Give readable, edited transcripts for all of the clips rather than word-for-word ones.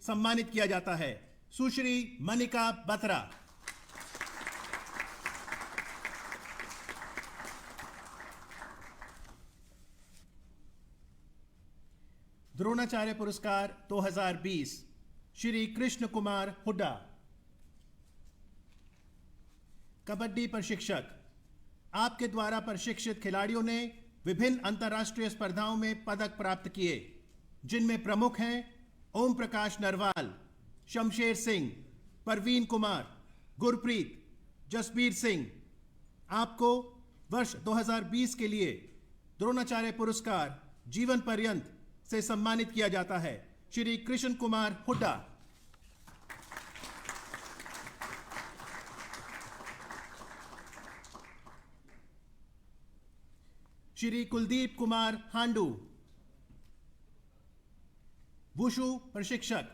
सम्मानित किया जाता है। सुश्री मनिका बत्रा। द्रोणाचार्य पुरस्कार 2020 श्री कृष्ण कुमार हुड्डा। कबड्डी प्रशिक्षक। आपके द्वारा प्रशिक्षित खिलाड़ियों ने विभिन्न अंतर्राष्ट्रीय स्पर्धाओं में पदक प्राप्त किए, जिनमें प्रमुख हैं ओम प्रकाश नरवाल, शमशेर सिंह, परवीन कुमार, गुरप्रीत, जसबीर सिंह। आपको वर्ष 2020 के लिए द्रोणाचार्य पुरस्कार जीवन पर्यंत से सम्मानित किया जाता है। श्री कृष्ण कुमार हुड्डा। श्री कुलदीप कुमार हांडू। वुशु प्रशिक्षक।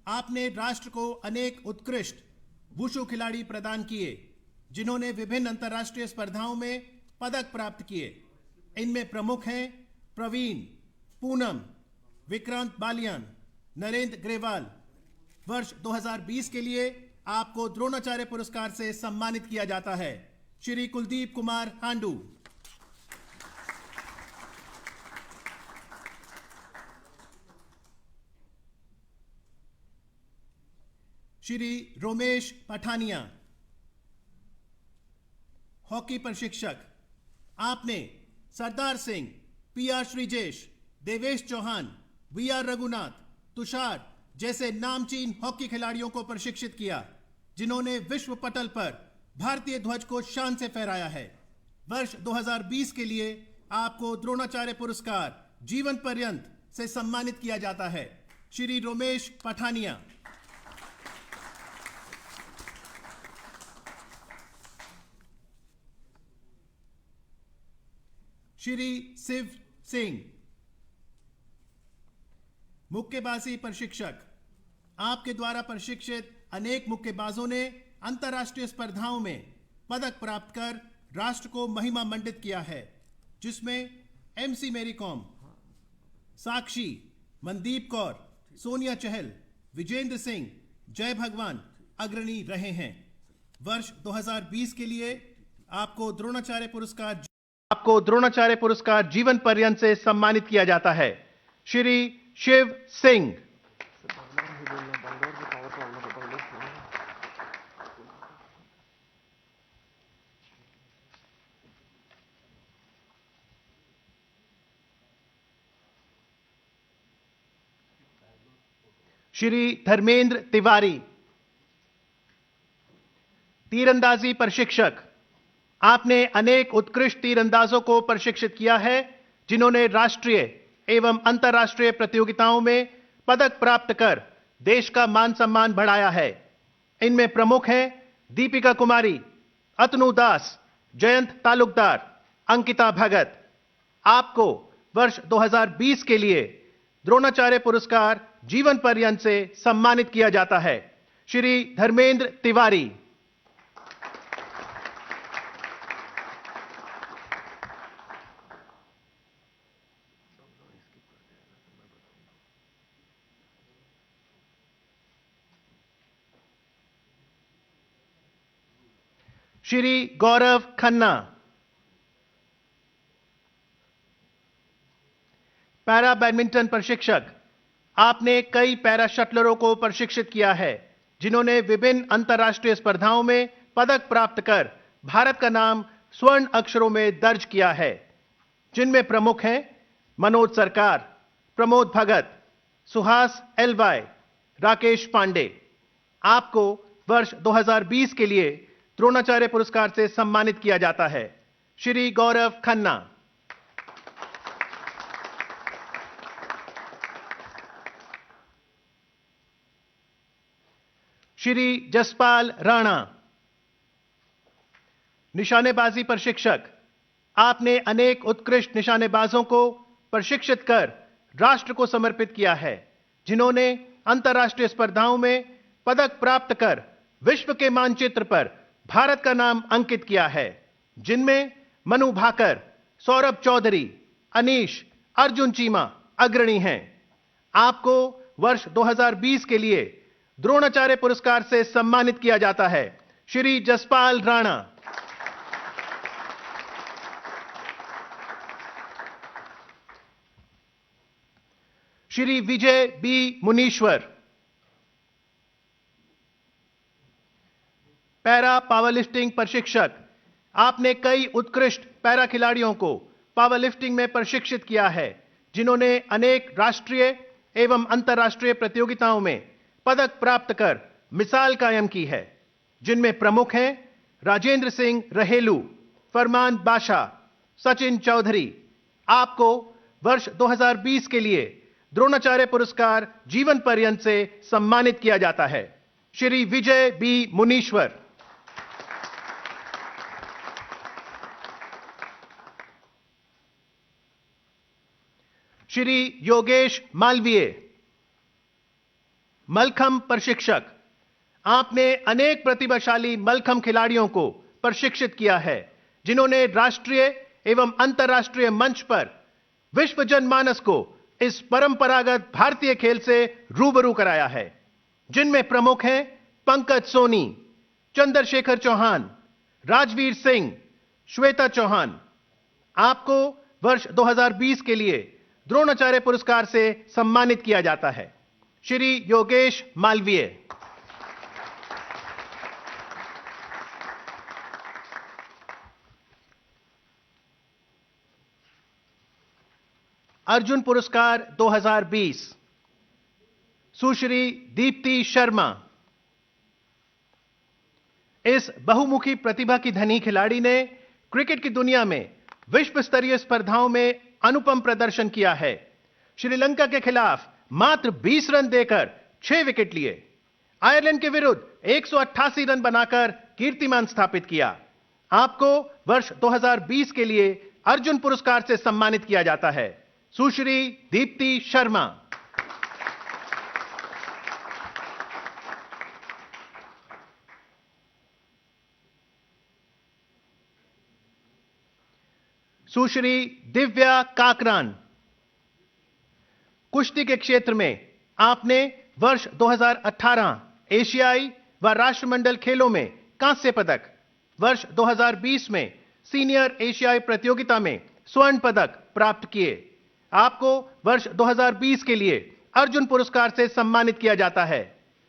आपने राष्ट्र को अनेक उत्कृष्ट वुशु खिलाड़ी प्रदान किए, जिन्होंने विभिन्न अंतर्राष्ट्रीय स्पर्धाओं में पदक प्राप्त किए। इनमें प्रमुख हैं प्रवीण, पूनम, विक्रांत बालियान, नरेंद्र ग्रेवाल। वर्ष 2020 के लिए आपको द्रोणाचार्य पुरस्कार से सम्मानित किया जाता है। श्री कुलदीप कुमार हांडू। श्री रोमेश पठानिया। हॉकी प्रशिक्षक। आपने सरदार सिंह, पीआर श्रीजेश, देवेश चौहान, वीआर रघुनाथ, तुषार जैसे नामचीन हॉकी खिलाड़ियों को प्रशिक्षित किया, जिन्होंने विश्व पटल पर भारतीय ध्वज को शान से फहराया है। वर्ष 2020 के लिए आपको द्रोणाचार्य पुरस्कार जीवन पर्यंत से सम्मानित किया जाता है। श्री रोमेश पठानिया। श्री शिव सिंह। मुक्केबाजी प्रशिक्षक। आपके द्वारा प्रशिक्षित अनेक मुक्केबाजों ने अंतर्राष्ट्रीय स्पर्धाओं में पदक प्राप्त कर राष्ट्र को महिमा मंडित किया है, जिसमें एमसी मैरी कॉम, साक्षी, मनदीप कौर, सोनिया चहल, विजेंद्र सिंह, जय भगवान अग्रणी रहे हैं। वर्ष 2020 के लिए आपको द्रोणाचार्य पुरस्कार जीवन पर्यंत से सम्मानित किया जाता है। श्री शिव सिंह। श्री धर्मेंद्र तिवारी। तीरंदाजी प्रशिक्षक। आपने अनेक उत्कृष्ट तीरंदाजों को प्रशिक्षित किया है, जिन्होंने राष्ट्रीय एवं अंतर्राष्ट्रीय प्रतियोगिताओं में पदक प्राप्त कर देश का मान सम्मान बढ़ाया है। इनमें प्रमुख हैं दीपिका कुमारी, अतनु दास, जयंत तालुकदार, अंकिता भगत। आपको वर्ष 2020 के लिए द्रोणाचार्य पुरस्कार जीवन पर्यंत से सम्मानित किया जाता है। श्री धर्मेंद्र तिवारी। श्री गौरव खन्ना। पैरा बैडमिंटन प्रशिक्षक। आपने कई पैरा शटलरों को प्रशिक्षित किया है, जिन्होंने विभिन्न अंतर्राष्ट्रीय स्पर्धाओं में पदक प्राप्त कर भारत का नाम स्वर्ण अक्षरों में दर्ज किया है, जिनमें प्रमुख हैं मनोज सरकार, प्रमोद भगत, सुहास एलवाई, राकेश पांडे। आपको वर्ष 2020 के लिए द्रोणाचार्य पुरस्कार से सम्मानित किया जाता है। श्री गौरव खन्ना। श्री जसपाल राणा। निशानेबाजी प्रशिक्षक। आपने अनेक उत्कृष्ट निशानेबाजों को प्रशिक्षित कर राष्ट्र को समर्पित किया है, जिन्होंने अंतर्राष्ट्रीय स्पर्धाओं में पदक प्राप्त कर विश्व के मानचित्र पर भारत का नाम अंकित किया है, जिनमें मनु भाकर, सौरभ चौधरी, अनीश, अर्जुन चीमा अग्रणी हैं। आपको वर्ष 2020 के लिए द्रोणाचार्य पुरस्कार से सम्मानित किया जाता है श्री जसपाल राणा। श्री विजय बी मुनीश्वर। पैरा पावरलिफ्टिंग प्रशिक्षक, आपने कई उत्कृष्ट पैरा खिलाड़ियों को पावरलिफ्टिंग में प्रशिक्षित किया है, जिन्होंने अनेक राष्ट्रीय एवं अंतर्राष्ट्रीय प्रतियोगिताओं में पदक प्राप्त कर मिसाल कायम की है, जिनमें प्रमुख हैं राजेंद्र सिंह रहेलू, फरमान बाशा, सचिन चौधरी। आपको वर्ष 2020 के लिए द्रोणाचार्य पुरस्कार जीवन पर्यंत से सम्मानित किया जाता है श्री विजय बी मुनीश्वर। श्री योगेश मालवीय, मलखंब प्रशिक्षक, आपने अनेक प्रतिभाशाली मलखंब खिलाड़ियों को प्रशिक्षित किया है, जिन्होंने राष्ट्रीय एवं अंतर्राष्ट्रीय मंच पर विश्व जनमानस को इस परंपरागत भारतीय खेल से रूबरू कराया है, जिनमें प्रमुख हैं पंकज सोनी, चंद्रशेखर चौहान, राजवीर सिंह, श्वेता चौहान। आपको वर्ष 2020 के लिए द्रोणाचार्य पुरस्कार से सम्मानित किया जाता है श्री योगेश मालवीय। अर्जुन पुरस्कार 2020 सुश्री दीप्ति शर्मा। इस बहुमुखी प्रतिभा की धनी खिलाड़ी ने क्रिकेट की दुनिया में विश्व स्तरीय स्पर्धाओं में अनुपम प्रदर्शन किया है। श्रीलंका के खिलाफ मात्र 20 रन देकर 6 विकेट लिए, आयरलैंड के विरुद्ध 188 रन बनाकर कीर्तिमान स्थापित किया। आपको वर्ष 2020 के लिए अर्जुन पुरस्कार से सम्मानित किया जाता है सुश्री दीप्ति शर्मा। सुश्री दिव्या काकरान, कुश्ती के क्षेत्र में आपने वर्ष 2018 एशियाई व राष्ट्रमंडल खेलों में कांस्य पदक, वर्ष 2020 में सीनियर एशियाई प्रतियोगिता में स्वर्ण पदक प्राप्त किए। आपको वर्ष 2020 के लिए अर्जुन पुरस्कार से सम्मानित किया जाता है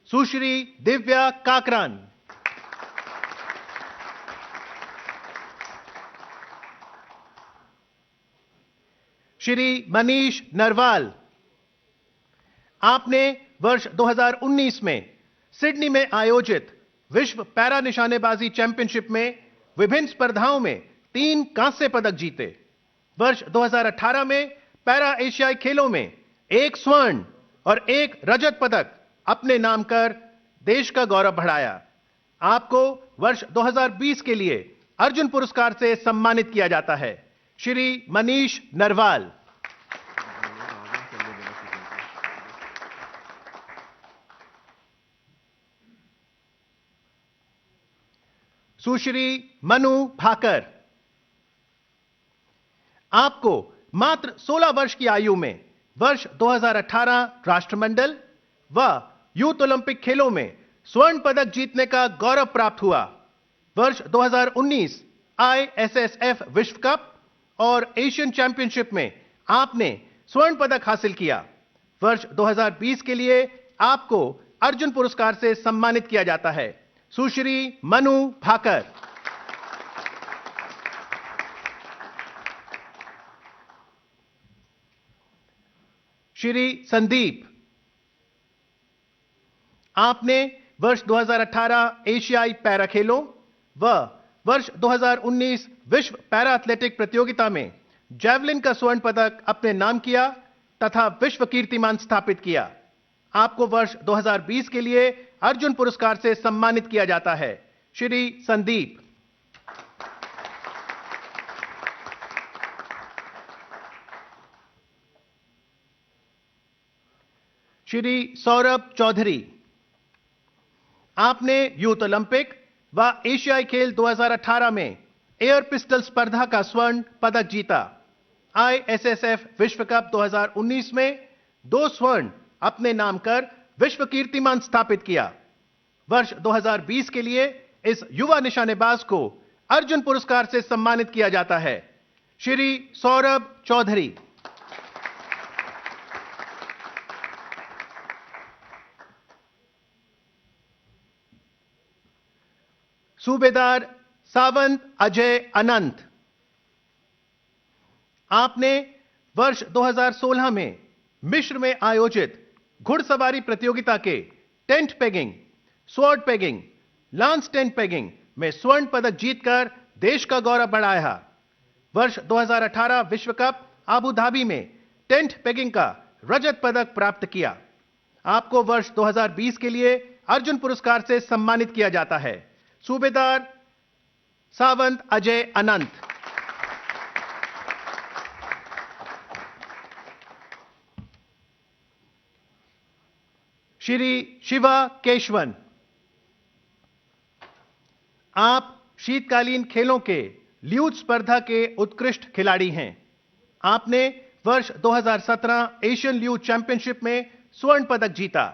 सुश्री दिव्या काकरान। श्री मनीष नरवाल, आपने वर्ष 2019 में सिडनी में आयोजित विश्व पैरा निशानेबाजी चैंपियनशिप में विभिन्न स्पर्धाओं में 3 कांस्य पदक जीते। वर्ष 2018 में पैरा एशियाई खेलों में 1 स्वर्ण और 1 रजत पदक अपने नाम कर देश का गौरव बढ़ाया। आपको वर्ष 2020 के लिए अर्जुन पुरस्कार से सम्मानित किया जाता है श्री मनीष नरवाल। सुश्री मनु भाकर, आपको मात्र 16 वर्ष की आयु में वर्ष 2018 राष्ट्रमंडल व यूथ ओलंपिक खेलों में स्वर्ण पदक जीतने का गौरव प्राप्त हुआ। वर्ष 2019 ISSF विश्व कप और एशियन चैंपियनशिप में आपने स्वर्ण पदक हासिल किया। वर्ष 2020 के लिए आपको अर्जुन पुरस्कार से सम्मानित किया जाता है सुश्री मनु भाकर। श्री संदीप, आपने वर्ष 2018 एशियाई पैरा खेलों व वर्ष 2019 विश्व पैरा एथलेटिक प्रतियोगिता में जैवलिन का स्वर्ण पदक अपने नाम किया तथा विश्व कीर्तिमान स्थापित किया। आपको वर्ष 2020 के लिए अर्जुन पुरस्कार से सम्मानित किया जाता है श्री संदीप। श्री सौरभ चौधरी, आपने यूथ ओलंपिक व एशियाई खेल 2018 में एयर पिस्टल स्पर्धा का स्वर्ण पदक जीता। ISSF विश्व कप 2019 में 2 स्वर्ण अपने नाम कर विश्व कीर्तिमान स्थापित किया। वर्ष 2020 के लिए इस युवा निशानेबाज को अर्जुन पुरस्कार से सम्मानित किया जाता है। श्री सौरभ चौधरी। सूबेदार सावंत अजय अनंत। आपने वर्ष 2016 में मिस्र में आयोजित घुड़सवारी प्रतियोगिता के tent pegging, sword pegging, lance tent pegging में स्वर्ण पदक जीतकर देश का गौरव बढ़ाया। वर्ष 2018 विश्व कप आबू धाबी में टेंट पेगिंग का रजत पदक प्राप्त किया। आपको वर्ष 2020 के लिए अर्जुन पुरस्कार से सम्मानित किया जाता है। सूबेदार सावंत अजय अनंत। श्री शिवा केशवन। आप शीतकालीन खेलों के ल्यूज स्पर्धा के उत्कृष्ट खिलाड़ी हैं। आपने वर्ष 2017 एशियन ल्यूज चैंपियनशिप में स्वर्ण पदक जीता।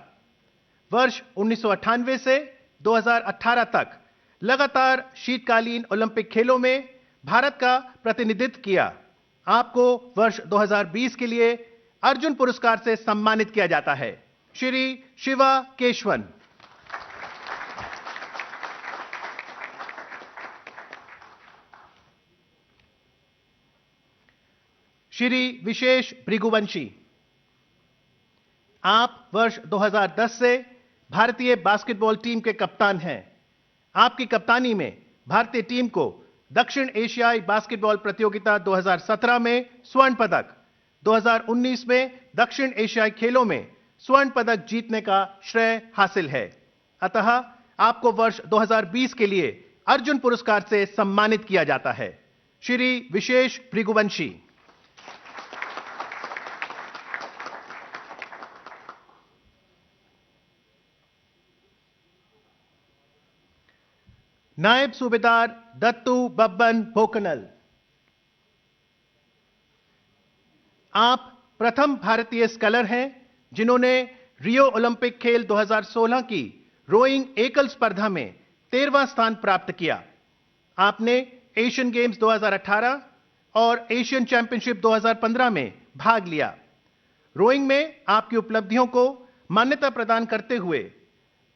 वर्ष 1998 से 2018 तक लगातार शीतकालीन ओलंपिक खेलों में भारत का प्रतिनिधित्व किया। आपको वर्ष 2020 के लिए अर्जुन पुरस्कार से सम्मानित किया जाता है। श्री शिवा केशवन। श्री विशेष भृगुवंशी। आप वर्ष 2010 से भारतीय बास्केटबॉल टीम के कप्तान हैं। आपकी कप्तानी में भारतीय टीम को दक्षिण एशियाई बास्केटबॉल प्रतियोगिता 2017 में स्वर्ण पदक, 2019 में दक्षिण एशियाई खेलों में स्वर्ण पदक जीतने का श्रेय हासिल है। अतः आपको वर्ष 2020 के लिए अर्जुन पुरस्कार से सम्मानित किया जाता है। श्री विशेष भृगुवंशी। नायब सूबेदार दत्तू बब्बन भोकनल। आप प्रथम भारतीय स्कलर हैं जिन्होंने रियो ओलंपिक खेल 2016 की रोइंग एकल स्पर्धा में 13वां स्थान प्राप्त किया। आपने एशियन गेम्स 2018 और एशियन चैंपियनशिप 2015 में भाग लिया। रोइंग में आपकी उपलब्धियों को मान्यता प्रदान करते हुए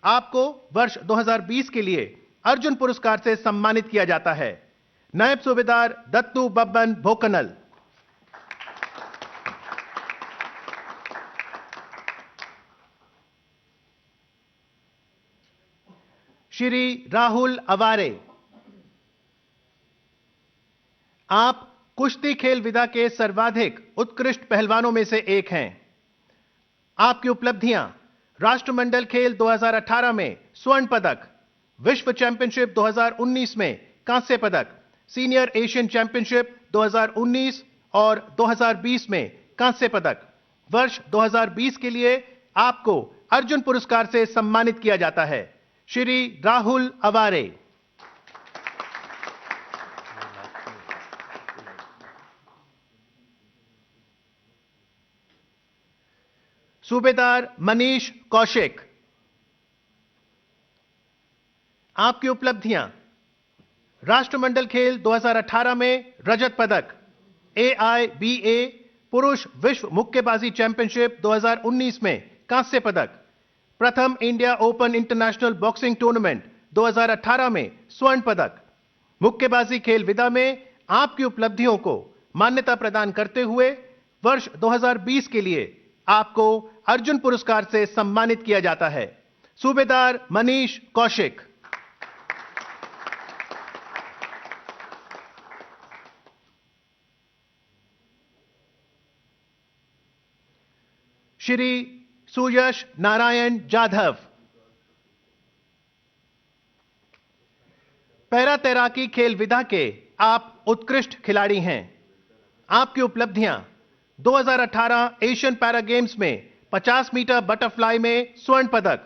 आपको वर्ष 2020 के लिए अर्जुन पुरस्कार से सम्मानित किया जाता है। नायब सूबेदार दत्तू बब्बन भोकनल। श्री राहुल अवारे। आप कुश्ती खेल विधा के सर्वाधिक उत्कृष्ट पहलवानों में से एक हैं। आपकी उपलब्धियां राष्ट्रमंडल खेल 2018 में स्वर्ण पदक, विश्व चैंपियनशिप 2019 में कांस्य पदक, सीनियर एशियन चैंपियनशिप 2019 और 2020 में कांस्य पदक। वर्ष 2020 के लिए आपको अर्जुन पुरस्कार से सम्मानित किया जाता है। श्री राहुल अवारे। सूबेदार मनीष कौशिक। आपकी उपलब्धियां राष्ट्रमंडल खेल 2018 में रजत पदक, AIBA पुरुष विश्व मुक्केबाजी चैंपियनशिप 2019 में कांस्य पदक, प्रथम India open international boxing tournament 2018 में स्वर्ण पदक। मुक्केबाजी खेल विधा में आपकी उपलब्धियों को मान्यता प्रदान करते हुए वर्ष 2020 के लिए आपको अर्जुन पुरस्कार से सम्मानित किया जाता है। सूबेदार मनीष कौशिक। श्री सुयश नारायण जाधव। पैरा तैराकी खेल विधा के आप उत्कृष्ट खिलाड़ी हैं। आपकी उपलब्धियां 2018 एशियन पैरा गेम्स में 50 मीटर बटरफ्लाई में स्वर्ण पदक,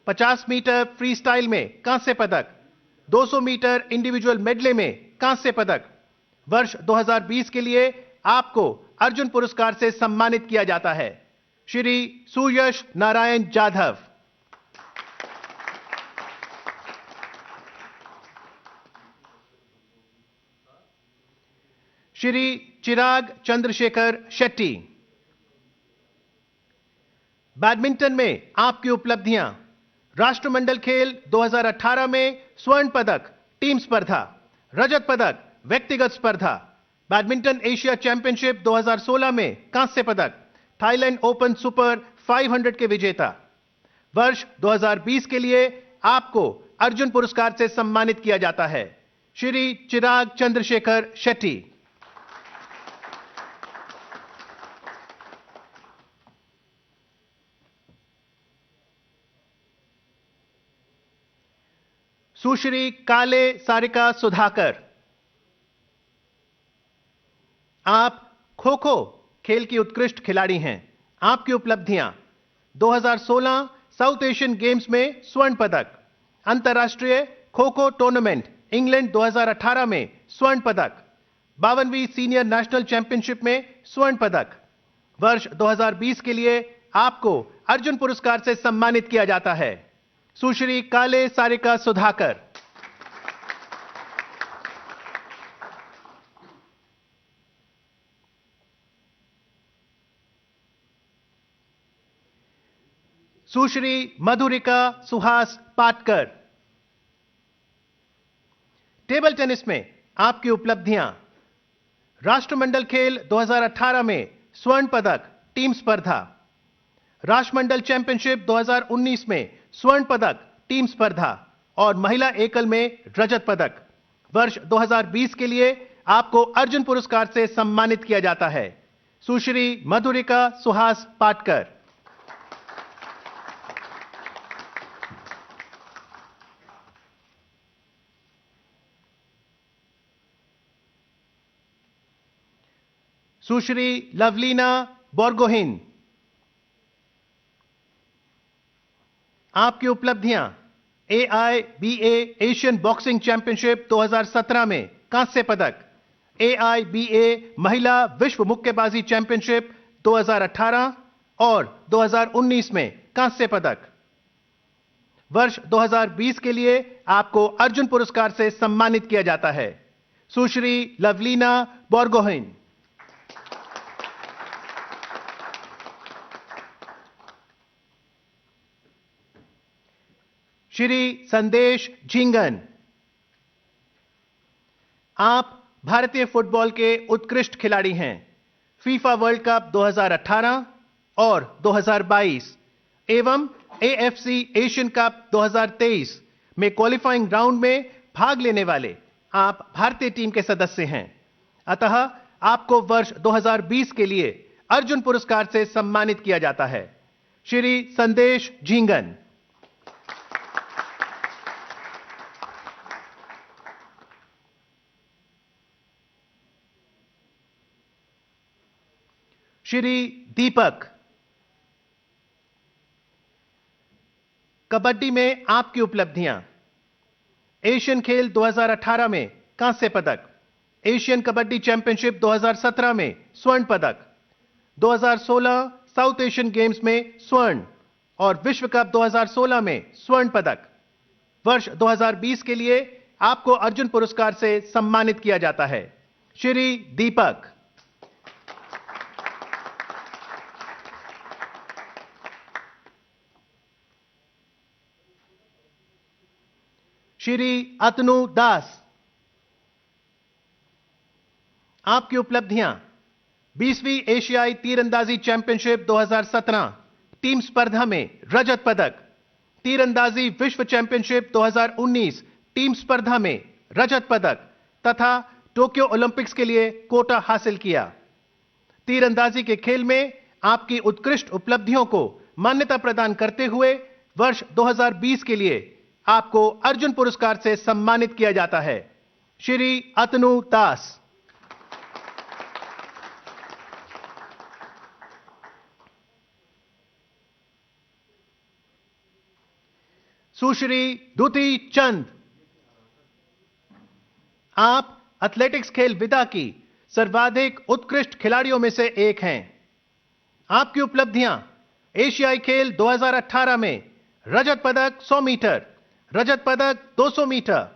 50 मीटर फ्री स्टाइल में कांस्य पदक, 200 मीटर इंडिविजुअल मेडले में कांस्य पदक। वर्ष 2020 के लिए आपको अर्जुन पुरस्कार से सम्मानित किया जाता है। श्री सुयश नारायण जाधव, श्री चिराग चंद्रशेखर शेट्टी। बैडमिंटन में आपकी उपलब्धियां: राष्ट्रमंडल खेल 2018 में स्वर्ण पदक टीम स्पर्धा, रजत पदक व्यक्तिगत स्पर्धा, बैडमिंटन एशिया चैंपियनशिप 2016 में कांस्य पदक, थाईलैंड ओपन सुपर 500 के विजेता। वर्ष 2020 के लिए आपको अर्जुन पुरस्कार से सम्मानित किया जाता है, श्री चिराग चंद्रशेखर शेट्टी। सुश्री काले सारिका सुधाकर, आप खो खो खेल की उत्कृष्ट खिलाड़ी हैं। आपकी उपलब्धियां: 2016 साउथ एशियन गेम्स में स्वर्ण पदक, अंतर्राष्ट्रीय खो खो टूर्नामेंट इंग्लैंड 2018 में स्वर्ण पदक, 52वीं सीनियर नेशनल चैंपियनशिप में स्वर्ण पदक। वर्ष 2020 के लिए आपको अर्जुन पुरस्कार से सम्मानित किया जाता है, सुश्री काले सारिका सुधाकर। सुश्री मधुरिका सुहास पाटकर, टेबल टेनिस में आपकी उपलब्धियां: राष्ट्रमंडल खेल 2018 में स्वर्ण पदक टीम स्पर्धा, राष्ट्रमंडल चैंपियनशिप 2019 में स्वर्ण पदक टीम स्पर्धा और महिला एकल में रजत पदक। वर्ष 2020 के लिए आपको अर्जुन पुरस्कार से सम्मानित किया जाता है, सुश्री मधुरिका सुहास पाटकर। सुश्री लवलीना बोरगोहिन, आपकी उपलब्धियां: AIBA एशियन बॉक्सिंग चैंपियनशिप 2017 में कांस्य पदक, AIBA महिला विश्व मुक्केबाजी चैंपियनशिप 2018 और 2019 में कांस्य पदक। वर्ष 2020 के लिए आपको अर्जुन पुरस्कार से सम्मानित किया जाता है, सुश्री लवलीना बोरगोहिन। श्री संदेश झिंगन, आप भारतीय फुटबॉल के उत्कृष्ट खिलाड़ी हैं। फीफा वर्ल्ड कप 2018 और 2022 एवं AFC एशियन कप 2023 में क्वालिफाइंग राउंड में भाग लेने वाले आप भारतीय टीम के सदस्य हैं। अतः आपको वर्ष 2020 के लिए अर्जुन पुरस्कार से सम्मानित किया जाता है, श्री संदेश झिंगन। श्री दीपक, कबड्डी में आपकी उपलब्धियां: एशियन खेल 2018 में कांस्य पदक, एशियन कबड्डी चैंपियनशिप 2017 में स्वर्ण पदक, 2016 साउथ एशियन गेम्स में स्वर्ण और विश्व कप 2016 में स्वर्ण पदक। वर्ष 2020 के लिए आपको अर्जुन पुरस्कार से सम्मानित किया जाता है, श्री दीपक। श्री अतनु दास, आपकी उपलब्धियां: 20वीं एशियाई तीरंदाजी चैंपियनशिप 2017 टीम स्पर्धा में रजत पदक, तीरंदाजी विश्व चैंपियनशिप 2019 टीम स्पर्धा में रजत पदक तथा टोक्यो ओलंपिक्स के लिए कोटा हासिल किया। तीरंदाजी के खेल में आपकी उत्कृष्ट उपलब्धियों को मान्यता प्रदान करते हुए वर्ष 2020 के लिए आपको अर्जुन पुरस्कार से सम्मानित किया जाता है, श्री अतनु दास। सुश्री दुती चंद, आप एथलेटिक्स खेल विदा की सर्वाधिक उत्कृष्ट खिलाड़ियों में से एक हैं। आपकी उपलब्धियां एशियाई खेल 2018 में रजत पदक 100 मीटर, रजत पदक 200 मीटर,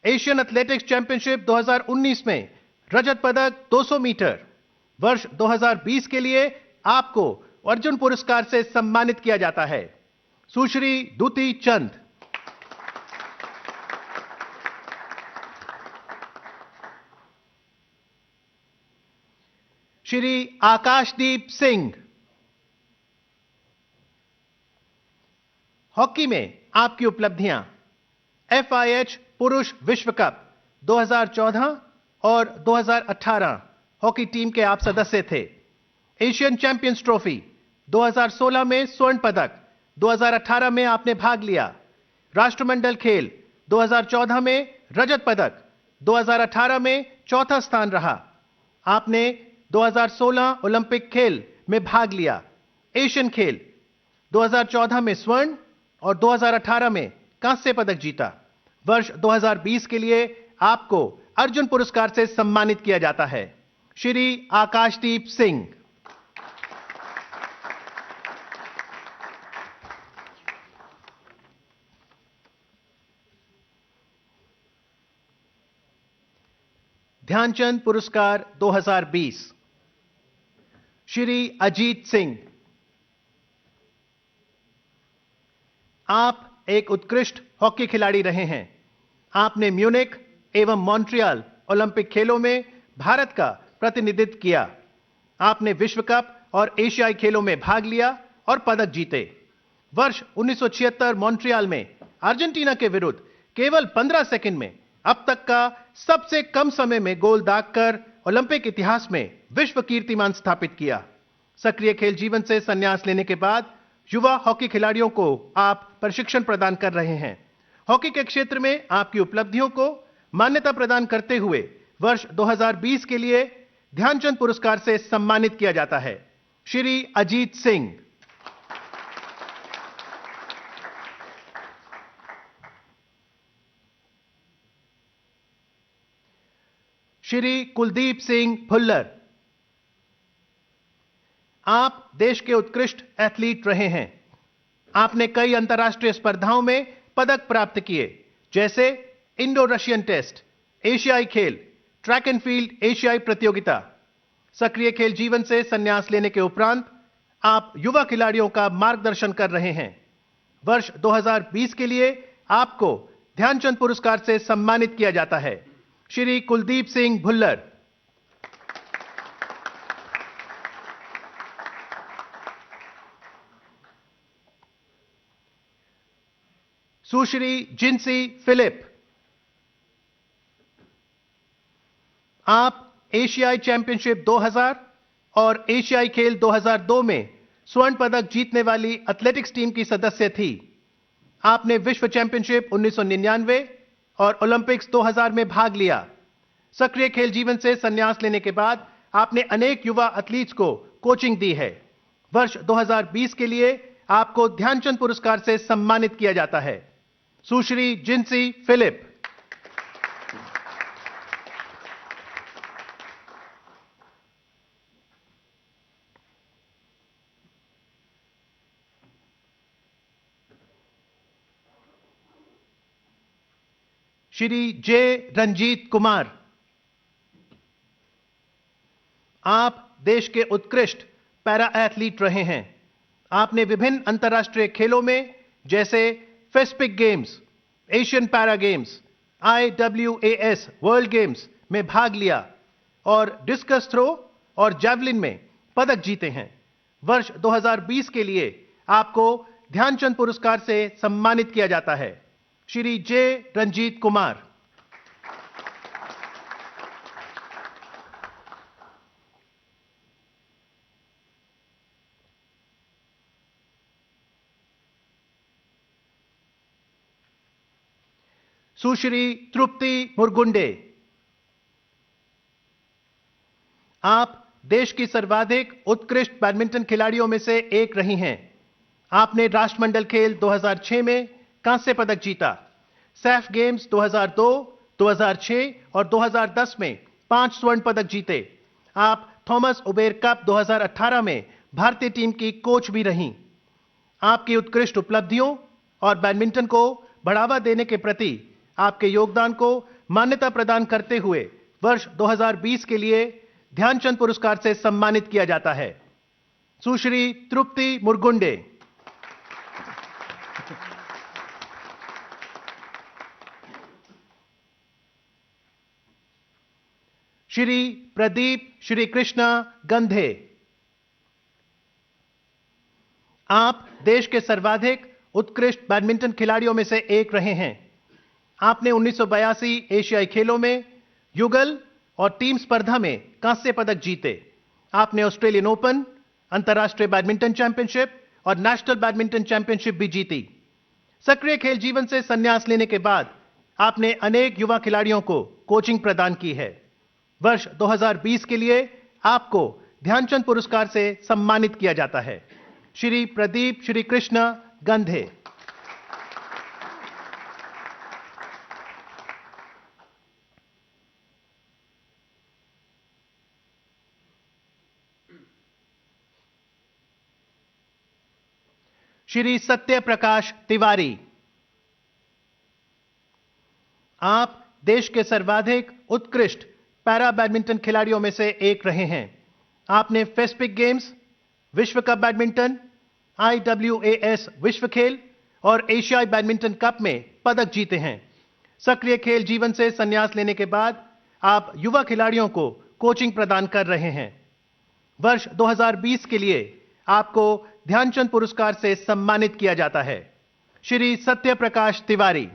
एशियन एथलेटिक्स चैंपियनशिप 2019 में रजत पदक 200 मीटर। वर्ष 2020 के लिए आपको अर्जुन पुरस्कार से सम्मानित किया जाता है। सुश्री दूती चंद। श्री आकाशदीप सिंह। हॉकी में आपकी उपलब्धियां: FIH पुरुष विश्व कप 2014 और 2018 हॉकी टीम के आप सदस्य थे। एशियन चैंपियंस ट्रॉफी 2016 में स्वर्ण पदक, 2018 में आपने भाग लिया। राष्ट्रमंडल खेल 2014 में रजत पदक, 2018 में चौथा स्थान रहा। आपने 2016 ओलंपिक खेल में भाग लिया। एशियन खेल 2014 में स्वर्ण और 2018 में कांस्य पदक जीता। वर्ष 2020 के लिए आपको अर्जुन पुरस्कार से सम्मानित किया जाता है। श्री आकाशदीप सिंह। ध्यानचंद पुरस्कार 2020 श्री अजीत सिंह। आप एक उत्कृष्ट हॉकी खिलाड़ी रहे हैं। आपने म्यूनिख एवं मॉन्ट्रियल ओलंपिक खेलों में भारत का प्रतिनिधित्व किया। आपने विश्व कप और एशियाई खेलों में भाग लिया और पदक जीते। वर्ष 1976 मॉन्ट्रियल में अर्जेंटीना के विरुद्ध केवल 15 सेकंड में अब तक का सबसे कम समय में गोल दागकर ओलंपिक इतिहास में विश्व कीर्तिमान स्थापित किया। सक्रिय खेल जीवन से संन्यास लेने के बाद युवा हॉकी खिलाड़ियों को आप प्रशिक्षण प्रदान कर रहे हैं। हॉकी के क्षेत्र में आपकी उपलब्धियों को मान्यता प्रदान करते हुए वर्ष 2020 के लिए ध्यानचंद पुरस्कार से सम्मानित किया जाता है। श्री अजीत सिंह। श्री कुलदीप सिंह भुल्लर। आप देश के उत्कृष्ट एथलीट रहे हैं। आपने कई अंतर्राष्ट्रीय स्पर्धाओं में पदक प्राप्त किए, जैसे इंडो रशियन टेस्ट, एशियाई खेल, ट्रैक एंड फील्ड एशियाई प्रतियोगिता। सक्रिय खेल जीवन से संन्यास लेने के उपरांत आप युवा खिलाड़ियों का मार्गदर्शन कर रहे हैं। वर्ष 2020 के लिए आपको ध्यानचंद पुरस्कार से सम्मानित किया जाता है। श्री कुलदीप सिंह भुल्लर। सुश्री जिंसी फिलिप। आप एशियाई चैंपियनशिप 2000 और एशियाई खेल 2002 में स्वर्ण पदक जीतने वाली एथलेटिक्स टीम की सदस्य थी। आपने विश्व चैंपियनशिप 1999 और ओलंपिक्स 2000 में भाग लिया। सक्रिय खेल जीवन से संन्यास लेने के बाद आपने अनेक युवा एथलीट्स को कोचिंग दी है। वर्ष 2020 के लिए आपको ध्यानचंद पुरस्कार से सम्मानित किया जाता है। सुश्री जिंसी फिलिप। श्री जे रंजीत कुमार। आप देश के उत्कृष्ट पैरा एथलीट रहे हैं। आपने विभिन्न अंतर्राष्ट्रीय खेलों में जैसे Pacific games, Asian para games, IWAS world games में भाग लिया और डिस्कस थ्रो और जैवलिन में पदक जीते हैं। वर्ष 2020 के लिए आपको ध्यानचंद पुरस्कार से सम्मानित किया जाता है। श्री जे रंजीत कुमार। सुश्री तृप्ति मुरगुंडे। आप देश की सर्वाधिक उत्कृष्ट बैडमिंटन खिलाड़ियों में से एक रही हैं। आपने राष्ट्रमंडल खेल 2006 में कांस्य पदक जीता। सैफ गेम्स 2002, 2006 और 2010 में 5 स्वर्ण पदक जीते। आप थॉमस उबेर कप 2018 में भारतीय टीम की कोच भी रहीं। आपकी उत्कृष्ट उपलब्धियों और बैडमिंटन को बढ़ावा देने के प्रति आपके योगदान को मान्यता प्रदान करते हुए वर्ष 2020 के लिए ध्यानचंद पुरस्कार से सम्मानित किया जाता है। सुश्री तृप्ति मुरगुंडे। श्री प्रदीप श्री कृष्णा गंधे। आप देश के सर्वाधिक उत्कृष्ट बैडमिंटन खिलाड़ियों में से एक रहे हैं। आपने 1982 एशियाई खेलों में युगल और टीम स्पर्धा में कांस्य पदक जीते। आपने ऑस्ट्रेलियन ओपन, अंतर्राष्ट्रीय बैडमिंटन चैंपियनशिप और नेशनल बैडमिंटन चैंपियनशिप भी जीती। सक्रिय खेल जीवन से संन्यास लेने के बाद आपने अनेक युवा खिलाड़ियों को कोचिंग प्रदान की है। वर्ष 2020 के लिए आपको ध्यानचंद पुरस्कार से सम्मानित किया जाता है। श्री प्रदीप श्री कृष्ण गंधे। श्री सत्य प्रकाश तिवारी। आप देश के सर्वाधिक उत्कृष्ट पैरा बैडमिंटन खिलाड़ियों में से एक रहे हैं। आपने फेस्पिक गेम्स, विश्व कप बैडमिंटन, IWAS विश्व खेल और एशियाई बैडमिंटन कप में पदक जीते हैं। सक्रिय खेल जीवन से संन्यास लेने के बाद आप युवा खिलाड़ियों को कोचिंग प्रदान कर रहे हैं। वर्ष 2020 के लिए आपको ध्यानचंद पुरस्कार से सम्मानित किया जाता है। श्री सत्य प्रकाश तिवारी।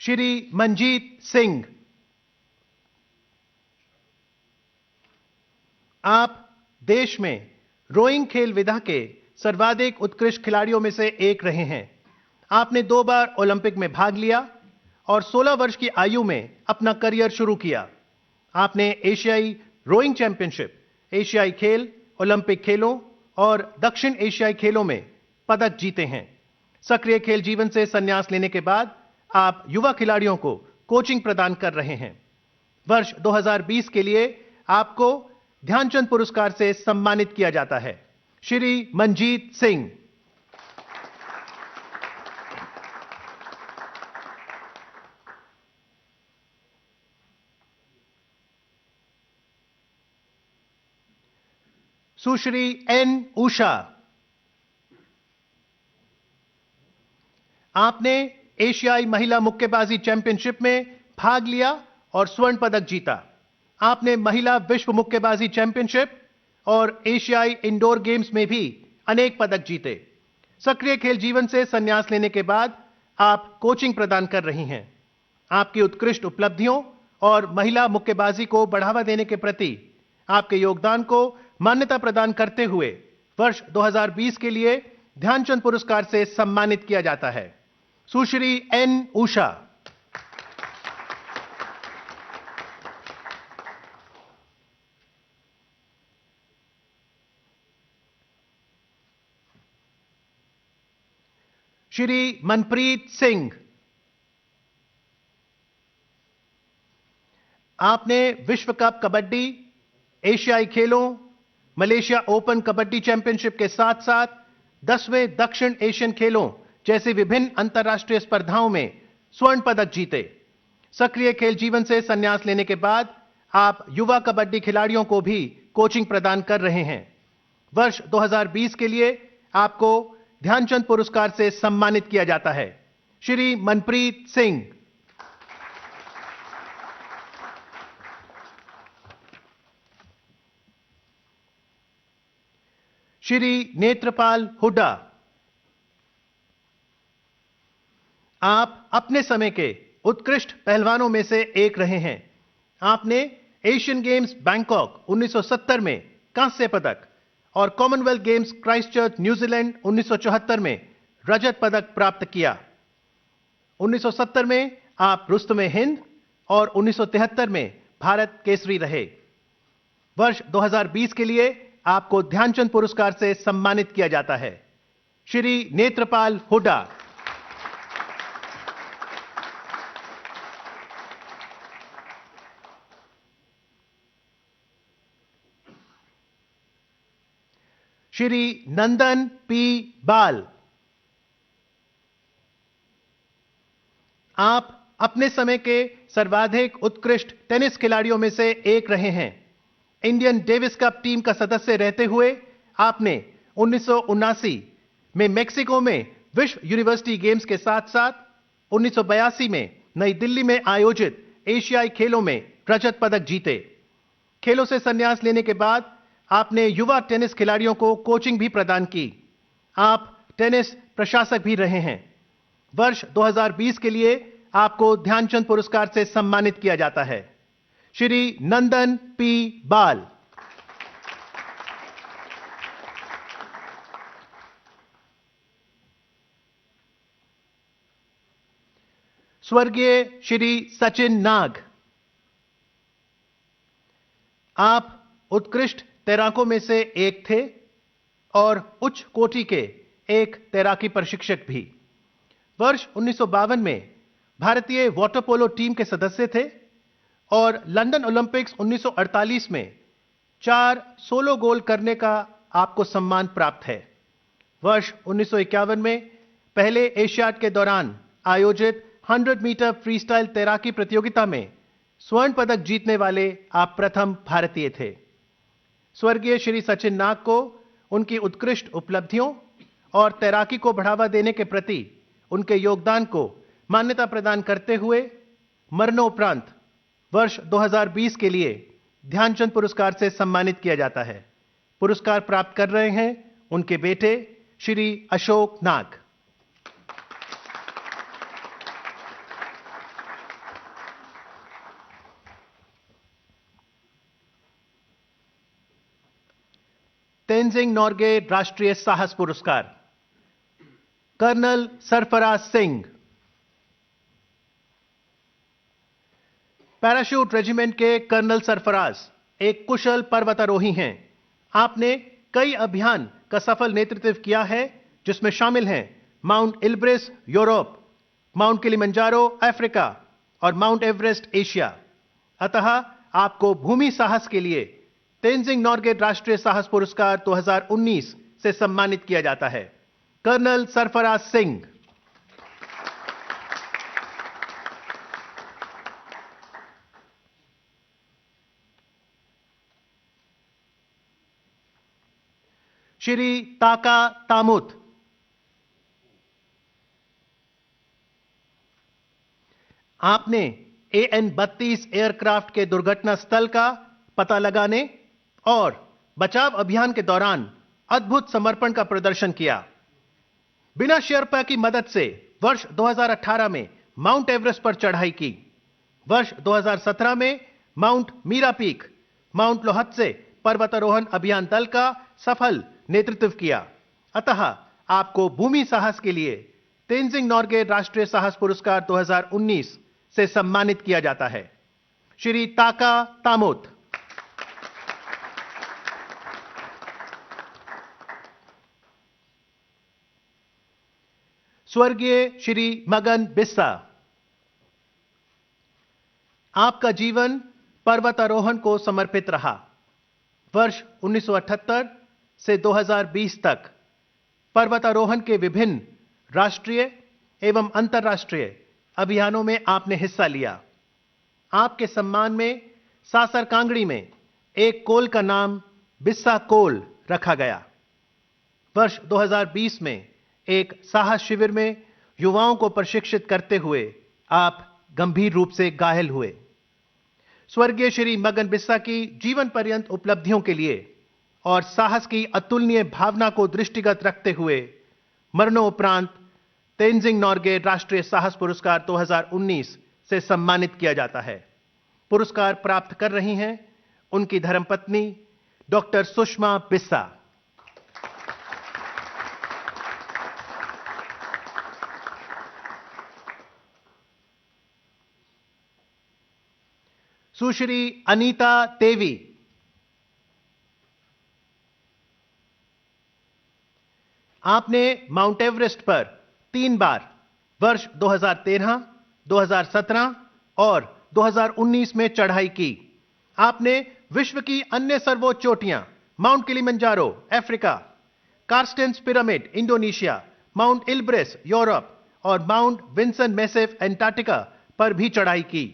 श्री मंजीत सिंह। आप देश में रोइंग खेल विधा के सर्वाधिक उत्कृष्ट खिलाड़ियों में से एक रहे हैं। आपने 2 बार ओलंपिक में भाग लिया और 16 वर्ष की आयु में अपना करियर शुरू किया। आपने एशियाई रोइंग चैंपियनशिप, एशियाई खेल, ओलंपिक खेलों और दक्षिण एशियाई खेलों में पदक जीते हैं। सक्रिय खेल जीवन से संन्यास लेने के बाद आप युवा खिलाड़ियों को कोचिंग प्रदान कर रहे हैं। वर्ष 2020 के लिए आपको ध्यानचंद पुरस्कार से सम्मानित किया जाता है। श्री मंजीत सिंह। सुश्री एन उषा। आपने एशियाई महिला मुक्केबाजी चैंपियनशिप में भाग लिया और स्वर्ण पदक जीता। आपने महिला विश्व मुक्केबाजी चैंपियनशिप और एशियाई इंडोर गेम्स में भी अनेक पदक जीते। सक्रिय खेल जीवन से संन्यास लेने के बाद आप कोचिंग प्रदान कर रही हैं। आपकी उत्कृष्ट उपलब्धियों और महिला मुक्केबाजी को बढ़ावा देने के प्रति आपके योगदान को मान्यता प्रदान करते हुए वर्ष 2020 के लिए ध्यानचंद पुरस्कार से सम्मानित किया जाता है। सुश्री एन उषा। श्री मनप्रीत सिंह। आपने विश्व कप कबड्डी, एशियाई खेलों, मलेशिया ओपन कबड्डी चैंपियनशिप के साथ साथ 10वें दक्षिण एशियन खेलों जैसे विभिन्न अंतर्राष्ट्रीय स्पर्धाओं में स्वर्ण पदक जीते। सक्रिय खेल जीवन से संन्यास लेने के बाद आप युवा कबड्डी खिलाड़ियों को भी कोचिंग प्रदान कर रहे हैं। वर्ष 2020 के लिए आपको ध्यानचंद पुरस्कार से सम्मानित किया जाता है। श्री मनप्रीत सिंह। श्री नेत्रपाल हुड्डा। आप अपने समय के उत्कृष्ट पहलवानों में से एक रहे हैं। आपने एशियन गेम्स बैंकॉक 1970 में कांस्य पदक और कॉमनवेल्थ गेम्स क्राइस्टचर्च न्यूजीलैंड 1974 में रजत पदक प्राप्त किया। 1970 में आप रुस्तमे हिंद और 1973 में भारत केसरी रहे। वर्ष 2020 के लिए आपको ध्यानचंद पुरस्कार से सम्मानित किया जाता है। श्री नेत्रपाल हुड्डा। श्री नंदन पी बाल, आप अपने समय के सर्वाधिक उत्कृष्ट टेनिस खिलाड़ियों में से एक रहे हैं। इंडियन डेविस कप टीम का सदस्य रहते हुए आपने 1979 में मेक्सिको में विश्व यूनिवर्सिटी गेम्स के साथ साथ 1982 में नई दिल्ली में आयोजित एशियाई खेलों में रजत पदक जीते। खेलों से संन्यास लेने के बाद आपने युवा टेनिस खिलाड़ियों को कोचिंग भी प्रदान की। आप टेनिस प्रशासक भी रहे हैं। वर्ष 2020 के लिए आपको ध्यानचंद पुरस्कार से सम्मानित किया जाता है। श्री नंदन पी बाल। स्वर्गीय श्री सचिन नाग, आप उत्कृष्ट तैराकों में से एक थे और उच्च कोटि के एक तैराकी प्रशिक्षक भी। वर्ष 1952 में भारतीय वाटर पोलो टीम के सदस्य थे और लंदन ओलंपिक्स 1948 में 4 सोलो गोल करने का आपको सम्मान प्राप्त है। वर्ष 1951 में पहले एशियाड के दौरान आयोजित 100 मीटर फ्रीस्टाइल तैराकी प्रतियोगिता में स्वर्ण पदक जीतने वाले आप प्रथम भारतीय थे। स्वर्गीय श्री सचिन नाग को उनकी उत्कृष्ट उपलब्धियों और तैराकी को बढ़ावा देने के प्रति उनके योगदान को मान्यता प्रदान करते हुए मरणोपरांत वर्ष 2020 के लिए ध्यानचंद पुरस्कार से सम्मानित किया जाता है। पुरस्कार प्राप्त कर रहे हैं उनके बेटे श्री अशोक नाग। तेंजिंग नोर्गे राष्ट्रीय साहस पुरस्कार, colonel Sarfaraz Singh. Parachute regiment के कर्नल सरफराज एक कुशल पर्वतारोही हैं। आपने कई अभियान का सफल नेतृत्व किया है, जिसमें शामिल हैं Mount Elbrus Europe, Mount Kilimanjaro Africa और माउंट एवरेस्ट एशिया। अतः आपको भूमि साहस के लिए तेंजिंग नोर्गे राष्ट्रीय साहस पुरस्कार 2019 से सम्मानित किया जाता है। कर्नल सरफराज सिंह। श्री ताका तामुत, आपने AN-32 एयरक्राफ्ट के दुर्घटना स्थल का पता लगाने और बचाव अभियान के दौरान अद्भुत समर्पण का प्रदर्शन किया। बिना शेरपा की मदद से वर्ष 2018 में माउंट एवरेस्ट पर चढ़ाई की। वर्ष 2017 में माउंट मीरा पीक, माउंट लोहत्से पर्वतारोहण अभियान दल का सफल नेतृत्व किया। अतः आपको भूमि साहस के लिए तेंजिंग नोर्गे राष्ट्रीय साहस पुरस्कार 2019 से सम्मानित किया जाता है। श्री ताका तामुत। स्वर्गीय श्री मगन बिस्सा, आपका जीवन पर्वतारोहण को समर्पित रहा। वर्ष 1978 से 2020 तक पर्वतारोहण के विभिन्न राष्ट्रीय एवं अंतर्राष्ट्रीय अभियानों में आपने हिस्सा लिया। आपके सम्मान में सासर कांगड़ी में एक कोल का नाम बिस्सा कोल रखा गया। वर्ष 2020 में एक साहस शिविर में युवाओं को प्रशिक्षित करते हुए आप गंभीर रूप से घायल हुए। स्वर्गीय श्री मगन बिस्सा की जीवन पर्यंत उपलब्धियों के लिए और साहस की अतुलनीय भावना को दृष्टिगत रखते हुए मरणोपरांत तेंजिंग नोर्गे राष्ट्रीय साहस पुरस्कार 2019 से सम्मानित किया जाता है। पुरस्कार प्राप्त कर रही हैं उनकी धर्मपत्नी डॉक्टर सुषमा बिस्सा। सुश्री अनीता देवी, आपने माउंट एवरेस्ट पर 3 बार वर्ष 2013, 2017 और 2019 में चढ़ाई की। आपने विश्व की अन्य सर्वोच्च चोटियां Mount Kilimanjaro Africa, Carstensz Pyramid Indonesia, Mount Elbrus Europe और माउंट विंसन मैसिव एंटार्क्टिका पर भी चढ़ाई की।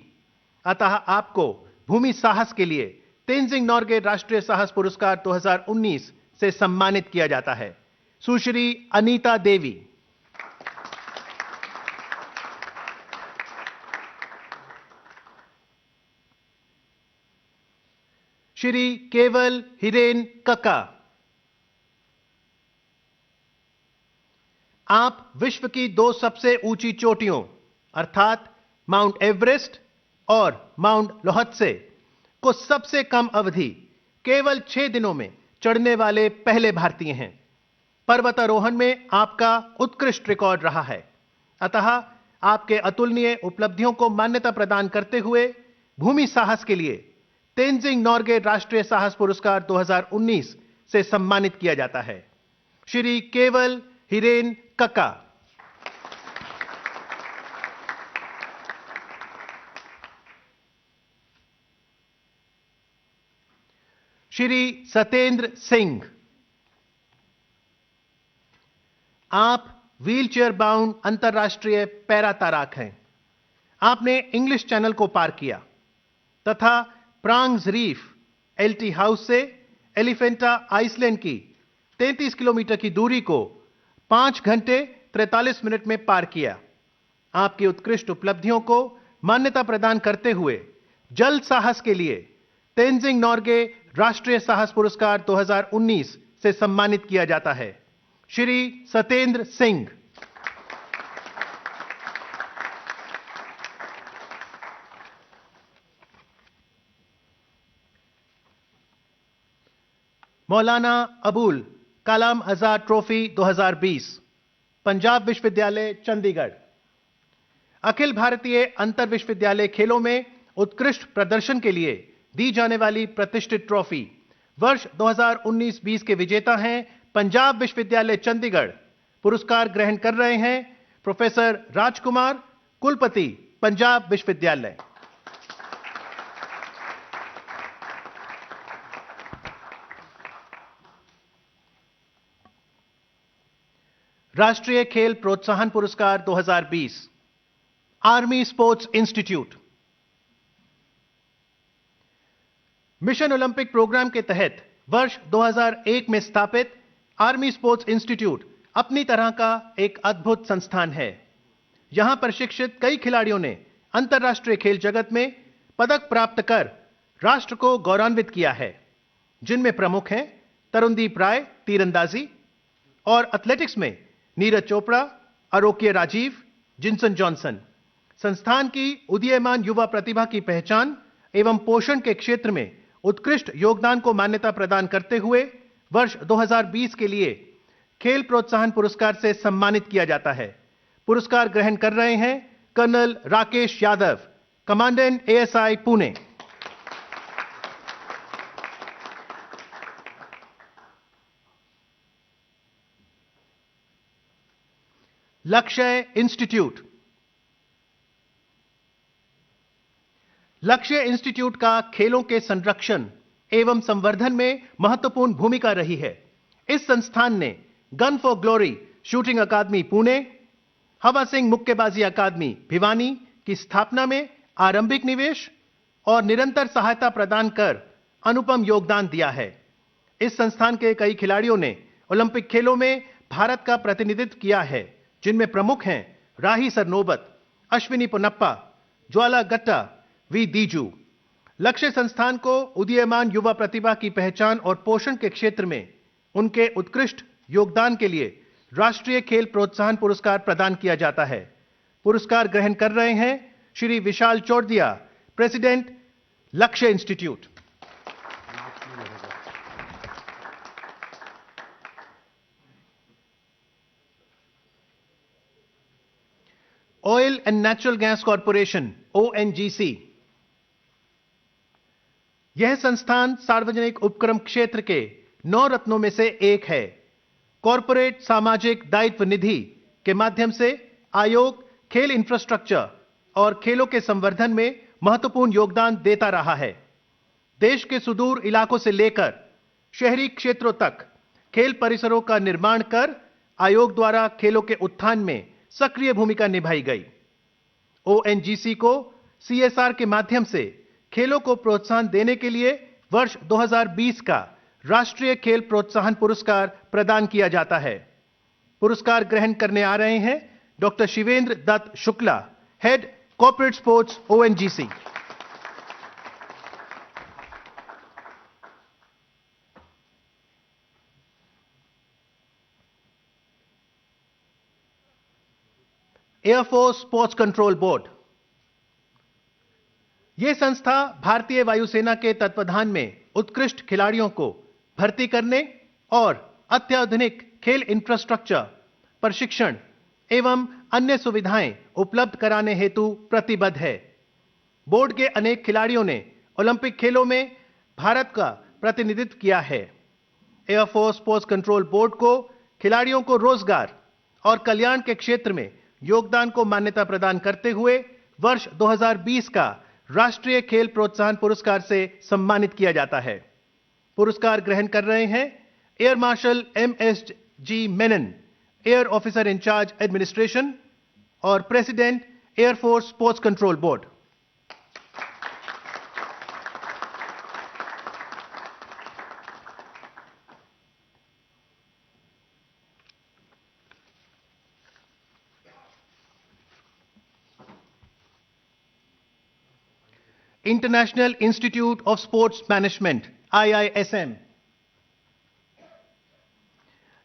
अतः आपको भूमि साहस के लिए तेंजिंग नोर्गे राष्ट्रीय साहस पुरस्कार 2019 से सम्मानित किया जाता है। सुश्री अनीता देवी। श्री केवल हिरेन कक्का। आप विश्व की 2 सबसे ऊंची चोटियों अर्थात माउंट एवरेस्ट और माउंट लोहत्से को सबसे कम अवधि केवल 6 दिनों में चढ़ने वाले पहले भारतीय हैं। पर्वतारोहण में आपका उत्कृष्ट रिकॉर्ड रहा है। अतः आपके अतुलनीय उपलब्धियों को मान्यता प्रदान करते हुए भूमि साहस के लिए तेंजिंग नोर्गे राष्ट्रीय साहस पुरस्कार 2019 से सम्मानित किया जाता है। श्री केवल हिरेन कक्का। श्री सतेंद्र सिंह। आप व्हीलचेयर बाउंड अंतर्राष्ट्रीय पैरा तैराक हैं। आपने इंग्लिश चैनल को पार किया तथा प्रांग्स रीफ एलटी हाउस से एलिफेंटा आइसलैंड की 33 किलोमीटर की दूरी को 5 घंटे 43 मिनट में पार किया। आपकी उत्कृष्ट उपलब्धियों को मान्यता प्रदान करते हुए जल साहस के लिए तेंजिंग नोर्गे राष्ट्रीय साहस पुरस्कार 2019 से सम्मानित किया जाता है। श्री सतेंद्र सिंह। मौलाना अबुल कलाम आजाद ट्रॉफी 2020 पंजाब विश्वविद्यालय चंडीगढ़। अखिल भारतीय अंतर विश्वविद्यालय खेलों में उत्कृष्ट प्रदर्शन के लिए दी जाने वाली प्रतिष्ठित ट्रॉफी वर्ष 2019-20 के विजेता हैं पंजाब विश्वविद्यालय चंडीगढ़। पुरस्कार ग्रहण कर रहे हैं प्रोफेसर राजकुमार, कुलपति पंजाब विश्वविद्यालय। राष्ट्रीय खेल प्रोत्साहन पुरस्कार 2020 army sports institute. Mission Olympic programme के तहत वर्ष 2001 में स्थापित आर्मी स्पोर्ट्स इंस्टीट्यूट अपनी तरह का एक अद्भुत संस्थान है। यहां प्रशिक्षित कई खिलाड़ियों ने अंतर्राष्ट्रीय खेल जगत में पदक प्राप्त कर राष्ट्र को गौरवान्वित किया है, जिनमें प्रमुख हैं तरुणदीप राय तीरंदाजी और एथलेटिक्स में नीरज चोपड़ा, आरोग्य राजीव, जिनसन जॉनसन। संस्थान की उदीयमान युवा प्रतिभा की पहचान एवं पोषण के क्षेत्र में उत्कृष्ट योगदान को मान्यता प्रदान करते हुए वर्ष 2020 के लिए खेल प्रोत्साहन पुरस्कार से सम्मानित किया जाता है। पुरस्कार ग्रहण कर रहे हैं colonel Rakesh Yadav, commandant ASI Pune. Lakshya institute. लक्ष्य इंस्टीट्यूट का खेलों के संरक्षण एवं संवर्धन में महत्वपूर्ण भूमिका रही है। इस संस्थान ने गन फॉर ग्लोरी शूटिंग अकादमी पुणे, हवा सिंह मुक्केबाजी अकादमी भिवानी की स्थापना में आरंभिक निवेश और निरंतर सहायता प्रदान कर अनुपम योगदान दिया है। इस संस्थान के कई खिलाड़ियों ने ओलंपिक खेलों में भारत का प्रतिनिधित्व किया है, जिनमें प्रमुख हैं राही सरनोबत, अश्विनी पोनप्पा, ज्वाला गट्टा, वी दीजू। लक्ष्य संस्थान को उदीयमान युवा प्रतिभा की पहचान और पोषण के क्षेत्र में उनके उत्कृष्ट योगदान के लिए राष्ट्रीय खेल प्रोत्साहन पुरस्कार प्रदान किया जाता है। पुरस्कार ग्रहण कर रहे हैं श्री विशाल चौरदिया, प्रेसिडेंट लक्ष्य institute. Oil and natural gas corporation ONGC। यह संस्थान सार्वजनिक उपक्रम क्षेत्र के 9 रत्नों में से एक है। कॉरपोरेट सामाजिक दायित्व निधि के माध्यम से आयोग खेल इंफ्रास्ट्रक्चर और खेलों के संवर्धन में महत्वपूर्ण योगदान देता रहा है। देश के सुदूर इलाकों से लेकर शहरी क्षेत्रों तक खेल परिसरों का निर्माण कर आयोग द्वारा खेलों के उत्थान में सक्रिय भूमिका निभाई गई। ओएनजीसी को सीएसआर के माध्यम से खेलों को प्रोत्साहन देने के लिए वर्ष 2020 का राष्ट्रीय खेल प्रोत्साहन पुरस्कार प्रदान किया जाता है। पुरस्कार ग्रहण करने आ रहे हैं doctor Shivendra Dutt Shukla, head corporate sports ONGC. Air force sports control board. यह संस्था भारतीय वायुसेना के तत्वाधान में उत्कृष्ट खिलाड़ियों को भर्ती करने और अत्याधुनिक खेल इंफ्रास्ट्रक्चर, प्रशिक्षण एवं अन्य सुविधाएं उपलब्ध कराने हेतु प्रतिबद्ध है। बोर्ड के अनेक खिलाड़ियों ने ओलंपिक खेलों में भारत का प्रतिनिधित्व किया है। एयरफोर्स स्पोर्ट्स कंट्रोल बोर्ड को खिलाड़ियों को रोजगार और कल्याण के क्षेत्र में योगदान को मान्यता प्रदान करते हुए वर्ष 2020 का राष्ट्रीय खेल प्रोत्साहन पुरस्कार से सम्मानित किया जाता है। पुरस्कार ग्रहण कर रहे हैं air marshal MSG Menon, air officer incharge administration और president air force sports control board. International institute of sports management IISM।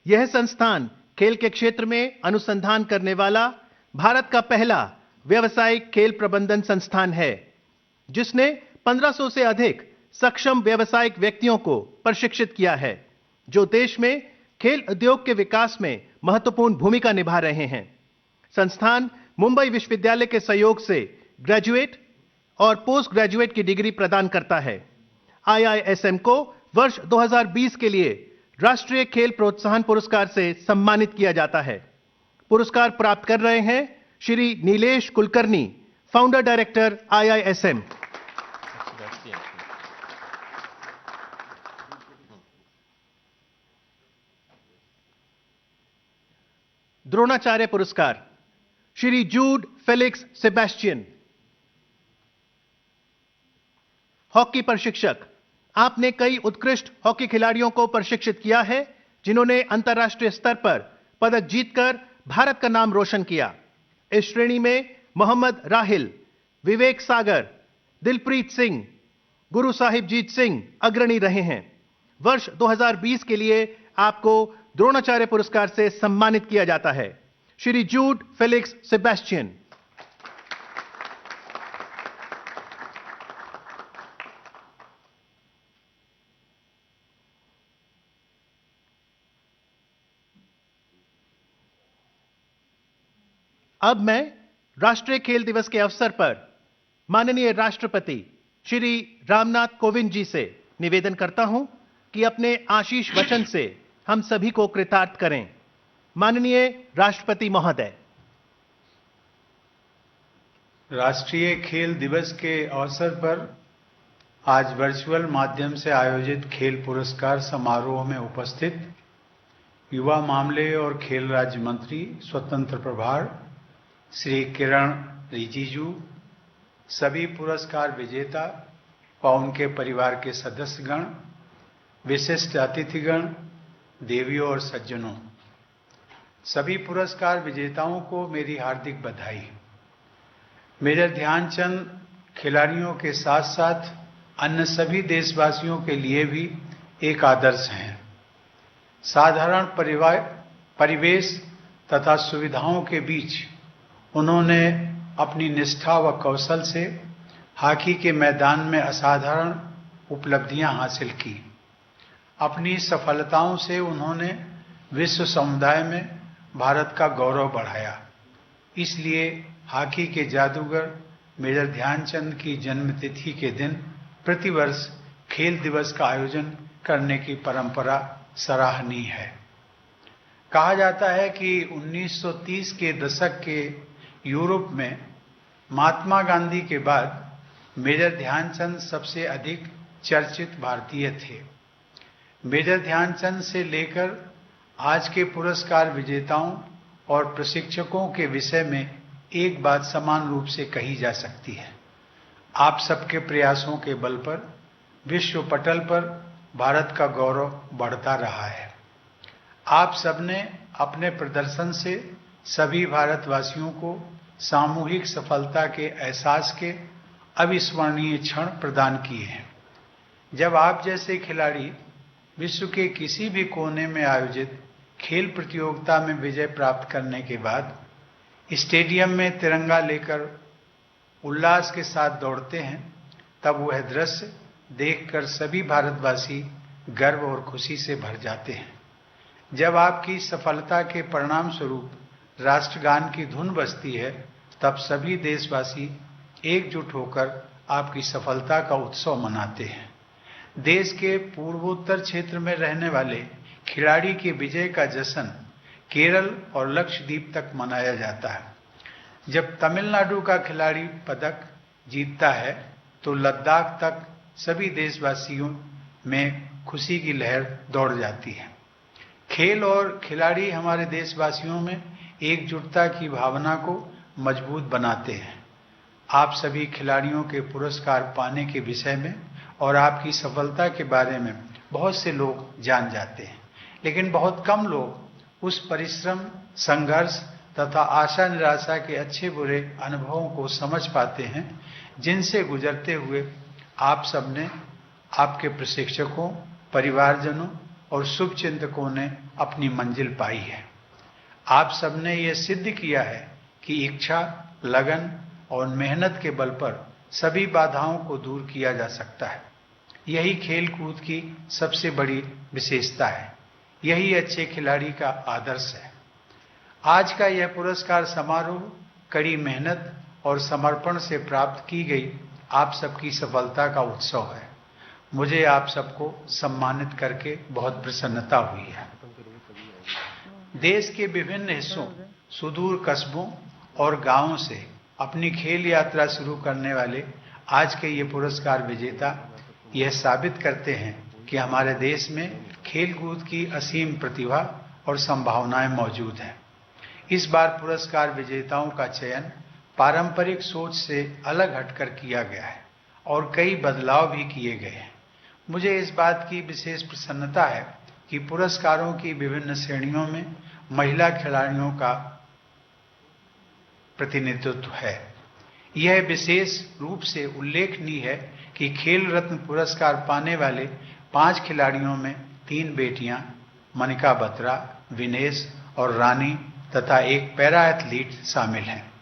यह संस्थान खेल के क्षेत्र में अनुसंधान करने वाला भारत का पहला व्यावसायिक खेल प्रबंधन संस्थान है, जिसने 1500 से अधिक सक्षम व्यावसायिक व्यक्तियों को प्रशिक्षित किया है, जो देश में खेल उद्योग के विकास में महत्वपूर्ण भूमिका निभा रहे हैं। संस्थान मुंबई विश्वविद्यालय के सहयोग से ग्रेजुएट और पोस्ट ग्रेजुएट की डिग्री प्रदान करता है। IISM को वर्ष 2020 के लिए राष्ट्रीय खेल प्रोत्साहन पुरस्कार से सम्मानित किया जाता है। पुरस्कार प्राप्त कर रहे हैं Shri Nilesh Kulkarni, founder director IISM। Dronacharya पुरस्कार Shri Jude Felix Sebastian. Hockey प्रशिक्षक, आपने कई उत्कृष्ट हॉकी खिलाड़ियों को प्रशिक्षित किया है, जिन्होंने अंतर्राष्ट्रीय स्तर पर पदक जीतकर भारत का नाम रोशन किया। इस श्रेणी में मोहम्मद राहिल, विवेक सागर, दिलप्रीत सिंह, गुरु साहिबजीत सिंह अग्रणी रहे हैं। वर्ष 2020 के लिए आपको द्रोणाचार्य पुरस्कार से सम्मानित किया जाता है। Shri Jude Felix Sebastian. अब मैं राष्ट्रीय खेल दिवस के अवसर पर माननीय राष्ट्रपति श्री रामनाथ कोविंद जी से निवेदन करता हूं कि अपने आशीष वचन से हम सभी को कृतार्थ करें। माननीय राष्ट्रपति महोदय। राष्ट्रीय खेल दिवस के अवसर पर आज वर्चुअल माध्यम से आयोजित खेल पुरस्कार समारोह में उपस्थित युवा मामले और खेल राज्य मंत्री स्वतंत्र प्रभार श्री किरण रिजिजू, सभी पुरस्कार विजेता व उनके परिवार के सदस्यगण, विशिष्ट अतिथिगण, देवियों और सज्जनों, सभी पुरस्कार विजेताओं को मेरी हार्दिक बधाई। मेजर ध्यानचंद खिलाड़ियों के साथ साथ अन्य सभी देशवासियों के लिए भी एक आदर्श हैं। साधारण परिवेश तथा सुविधाओं के बीच उन्होंने अपनी निष्ठा व कौशल से हॉकी के मैदान में असाधारण उपलब्धियां हासिल की। अपनी सफलताओं से उन्होंने विश्व समुदाय में भारत का गौरव बढ़ाया। इसलिए हॉकी के जादूगर मेजर ध्यानचंद की जन्मतिथि के दिन प्रतिवर्ष खेल दिवस का आयोजन करने की परंपरा सराहनीय है। कहा जाता है कि 1930 के दशक के यूरोप में महात्मा गांधी के बाद मेजर ध्यानचंद सबसे अधिक चर्चित भारतीय थे। मेजर ध्यानचंद से लेकर आज के पुरस्कार विजेताओं और प्रशिक्षकों के विषय में एक बात समान रूप से कही जा सकती है। आप सबके प्रयासों के बल पर विश्व पटल पर भारत का गौरव बढ़ता रहा है। आप सबने अपने प्रदर्शन से सभी भारतवासियों को सामूहिक सफलता के एहसास के अविस्मरणीय क्षण प्रदान किए हैं। जब आप जैसे खिलाड़ी विश्व के किसी भी कोने में आयोजित खेल प्रतियोगिता में विजय प्राप्त करने के बाद स्टेडियम में तिरंगा लेकर उल्लास के साथ दौड़ते हैं, तब वह दृश्य देखकर सभी भारतवासी गर्व और खुशी से भर जाते हैं। जब आपकी सफलता के परिणाम स्वरूप राष्ट्रगान की धुन बजती है, तब सभी देशवासी एकजुट होकर आपकी सफलता का उत्सव मनाते हैं। देश के पूर्वोत्तर क्षेत्र में रहने वाले खिलाड़ी के विजय का जश्न केरल और लक्षद्वीप तक मनाया जाता है। जब तमिलनाडु का खिलाड़ी पदक जीतता है तो लद्दाख तक सभी देशवासियों में खुशी की लहर दौड़ जाती है। खेल और खिलाड़ी हमारे देशवासियों में एकजुटता की भावना को मजबूत बनाते हैं। आप सभी खिलाड़ियों के पुरस्कार पाने के विषय में और आपकी सफलता के बारे में बहुत से लोग जान जाते हैं, लेकिन बहुत कम लोग उस परिश्रम, संघर्ष तथा आशा निराशा के अच्छे बुरे अनुभवों को समझ पाते हैं जिनसे गुजरते हुए आप सबने, आपके प्रशिक्षकों, परिवारजनों और शुभचिंतकों ने अपनी मंजिल पाई है। आप सबने ये सिद्ध किया है कि इच्छा, लगन और मेहनत के बल पर सभी बाधाओं को दूर किया जा सकता है। यही खेल कूद की सबसे बड़ी विशेषता है। यही अच्छे खिलाड़ी का आदर्श है। आज का यह पुरस्कार समारोह कड़ी मेहनत और समर्पण से प्राप्त की गई आप सबकी सफलता का उत्सव है। मुझे आप सबको सम्मानित करके बहुत प्रसन्नता हुई है। देश के विभिन्न हिस्सों, सुदूर कस्बों और गांवों से अपनी खेल यात्रा शुरू करने वाले आज के ये पुरस्कार विजेता यह साबित करते हैं कि हमारे देश में खेल कूद की असीम प्रतिभा और संभावनाएं मौजूद हैं। इस बार पुरस्कार विजेताओं का चयन पारंपरिक सोच से अलग हटकर किया गया है और कई बदलाव भी किए गए हैं। मुझे इस बात की विशेष प्रसन्नता है कि पुरस्कारों की विभिन्न श्रेणियों में महिला खिलाड़ियों का प्रतिनिधित्व है। यह विशेष रूप से उल्लेखनीय है कि खेल रत्न पुरस्कार पाने वाले 5 खिलाड़ियों में 3 बेटियां मनिका बत्रा, विनेश और रानी तथा एक पैरा एथलीट शामिल हैं।